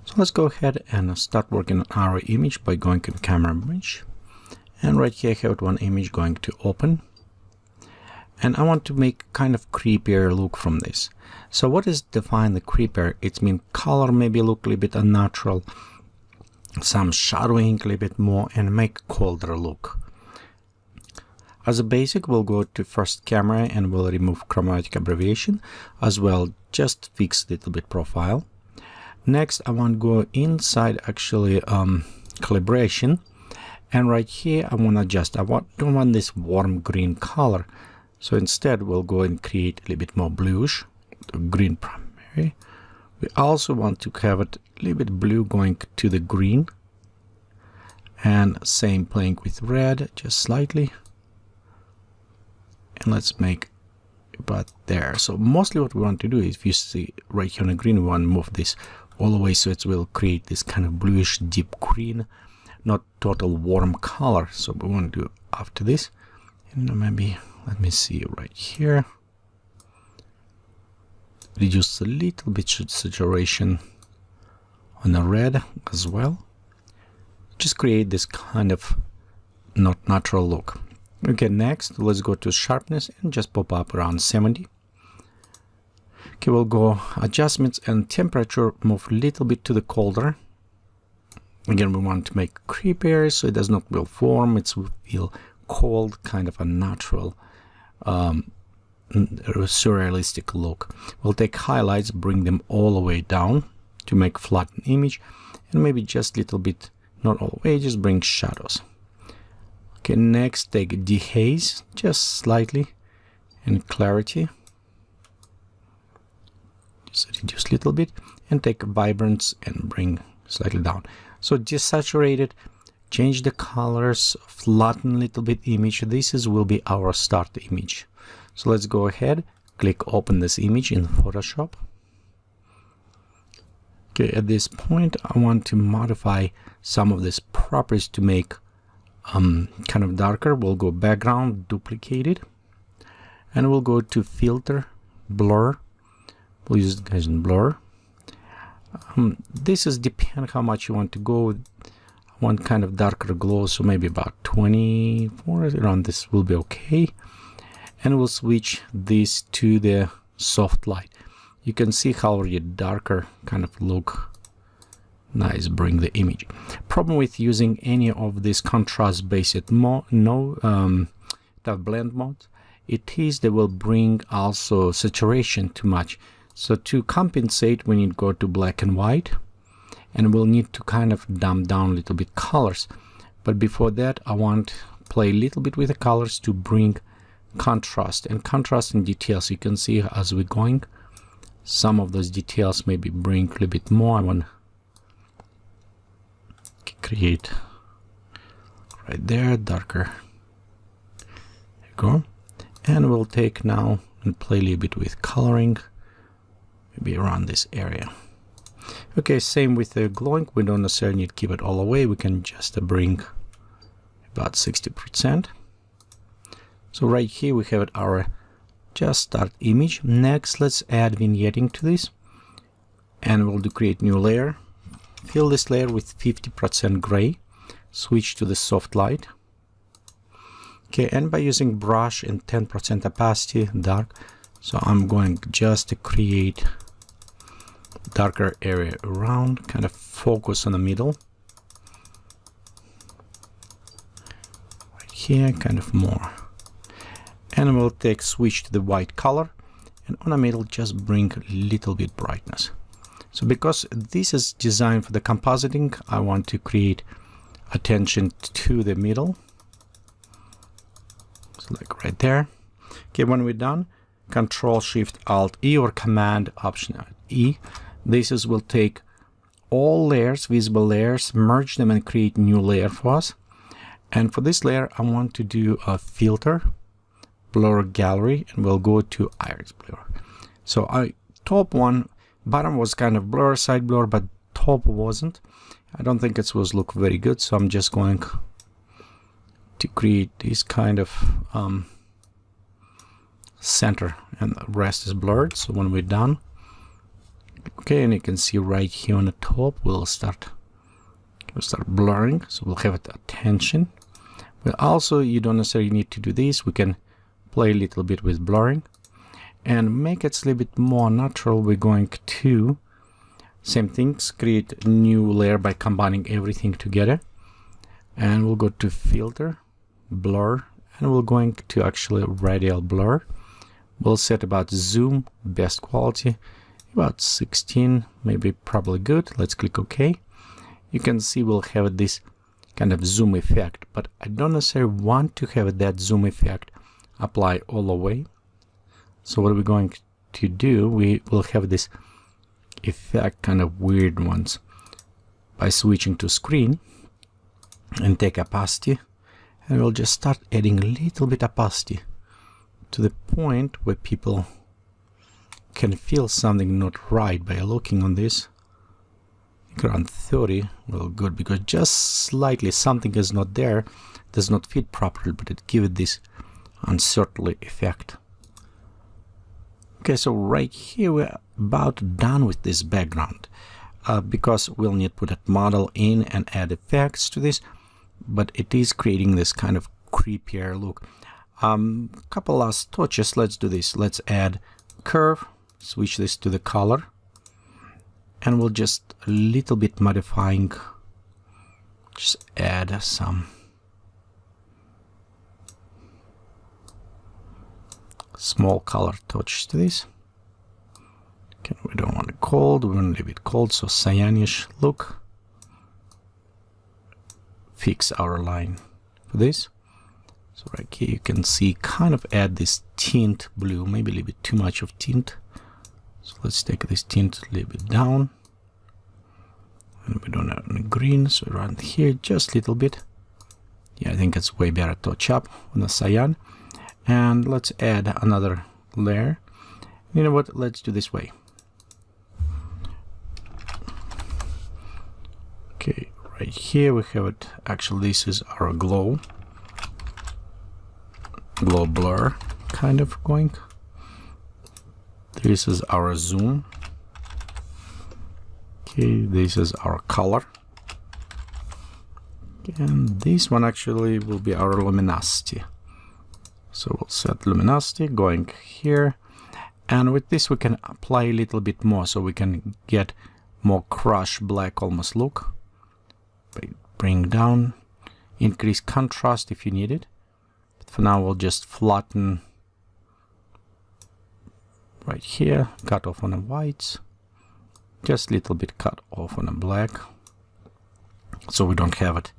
So let's go ahead and start working on our image by going to camera image. And right here I have one image going to open. And I want to make kind of creepier look from this. So what is define the creepier? It's mean color maybe look a little bit unnatural, some shadowing a little bit more, and make colder look. As a basic, we'll go to first camera and we'll remove chromatic abbreviation as well, just fix a little bit profile. Next, I want to go inside actually calibration, and right here I want to adjust. Don't want this warm green color, so instead we'll go and create a little bit more bluish, green primary. We also want to have it a little bit blue going to the green, and same playing with red just slightly. And let's make about there. So mostly what we want to do is, if you see right here on the green, we want to move this all the way so it will create this kind of bluish deep green, not total warm color. So we want to do after this, and maybe let me see right here, reduce a little bit saturation on the red as well, just create this kind of not natural look. Okay, next let's go to sharpness and just pop up around 70. Okay, we'll go adjustments and temperature, move a little bit to the colder. Again, we want to make creepier so it does not feel warm, it will feel cold, kind of a natural surrealistic look. We'll take highlights, bring them all the way down to make flatten image, and maybe just a little bit, not all the way, just bring shadows. Okay, next take dehaze just slightly, and clarity just reduce a little bit, and take vibrance and bring slightly down. So desaturate it, change the colors, flatten a little bit image. This will be our start image. So let's go ahead, click open this image in Photoshop. Okay, at this point I want to modify some of these properties to make kind of darker. We'll go background, duplicate it, and we'll go to filter, blur. We'll use it as in blur. This is depend how much you want to go. I want kind of darker glow, so maybe about 24 around this will be okay. And we'll switch this to the soft light. You can see how already darker kind of look nice bring the image. Problem with using any of this contrast based blend mode, it is they will bring also saturation too much. So to compensate, we need to go to black and white, and we'll need to kind of dump down a little bit colors. But before that, I want to play a little bit with the colors to bring contrast and details. You can see as we're going, some of those details maybe bring a little bit more. I want to create right there, darker. There you go. And we'll take now and play a little bit with coloring, maybe around this area. Okay, same with the glowing. We don't necessarily need to keep it all away. We can just bring about 60%. So right here we have our just start image. Next, let's add vignetting to this, and we'll do create new layer. Fill this layer with 50% gray. Switch to the soft light. Okay, and by using brush and 10% opacity, dark. So I'm going just to create darker area around, kind of focus on the middle. Right here, kind of more. And we'll take switch to the white color, and on the middle just bring a little bit brightness. So because this is designed for the compositing, I want to create attention to the middle. So like right there. Okay, when we're done, Control Shift Alt E or Command Option E. This will take all layers, visible layers, merge them and create new layer for us. And for this layer, I want to do a filter, blur gallery, and we'll go to iris blur. So top one, bottom was kind of blur, side blur, but top wasn't. I don't think it was look very good, so I'm just going to create this kind of center, and the rest is blurred. So when we're done, Okay, and you can see right here on the top we'll start blurring, so we'll have it attention. But also you don't necessarily need to do this. We can play a little bit with blurring and make it a little bit more natural. We're going to same things, create a new layer by combining everything together, and we'll go to filter, blur, and we're going to actually radial blur. We'll set about zoom, best quality, about 16, maybe probably good. Let's click OK. You can see we'll have this kind of zoom effect, but I don't necessarily want to have that zoom effect apply all the way. So what we're going to do, we will have this effect, kind of weird ones, by switching to screen and take opacity, and we'll just start adding a little bit opacity to the point where people can feel something not right by looking on this. I think around 30, well, good, because just slightly something is not there, does not fit properly, but it gives it this uncertainty effect. Okay, so right here we're about done with this background, because we'll need to put that model in and add effects to this, but it is creating this kind of creepier look. Couple last touches. Let's do this. Let's add curve, switch this to the color, and we'll just a little bit modifying, just add some small color touch to this. Okay, we don't want it cold, we want to leave it cold, so cyanish look. Fix our line for this. So right here you can see kind of add this tint blue, maybe a little bit too much of tint. So let's take this tint a little bit down. And we don't have any green, so around here just a little bit. Yeah, I think it's way better to touch up on the cyan. And let's add another layer. You know what, let's do this way. Okay, right here we have it. Actually, this is our glow blur kind of going. This is our zoom. Okay, this is our color. And this one actually will be our luminosity. So we'll set luminosity going here, and with this we can apply a little bit more, so we can get more crush black almost look. Bring down, increase contrast if you need it. But for now we'll just flatten right here, cut off on the whites, just a little bit cut off on the black, so we don't have it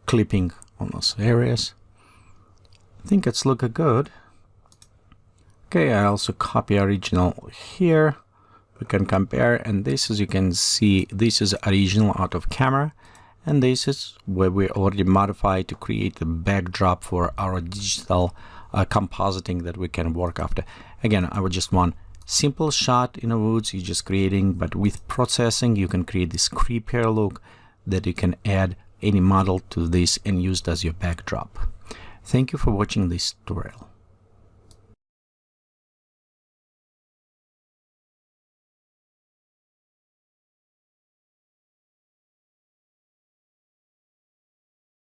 clipping on those areas. I think it's looking good. Okay, I also copy original here. We can compare, and this, as you can see, this is original out of camera, and this is where we already modified to create the backdrop for our digital compositing that we can work after. Again, I would just want simple shot in the woods you're just creating, but with processing you can create this creepier look that you can add any model to this and use it as your backdrop. Thank you for watching this tutorial.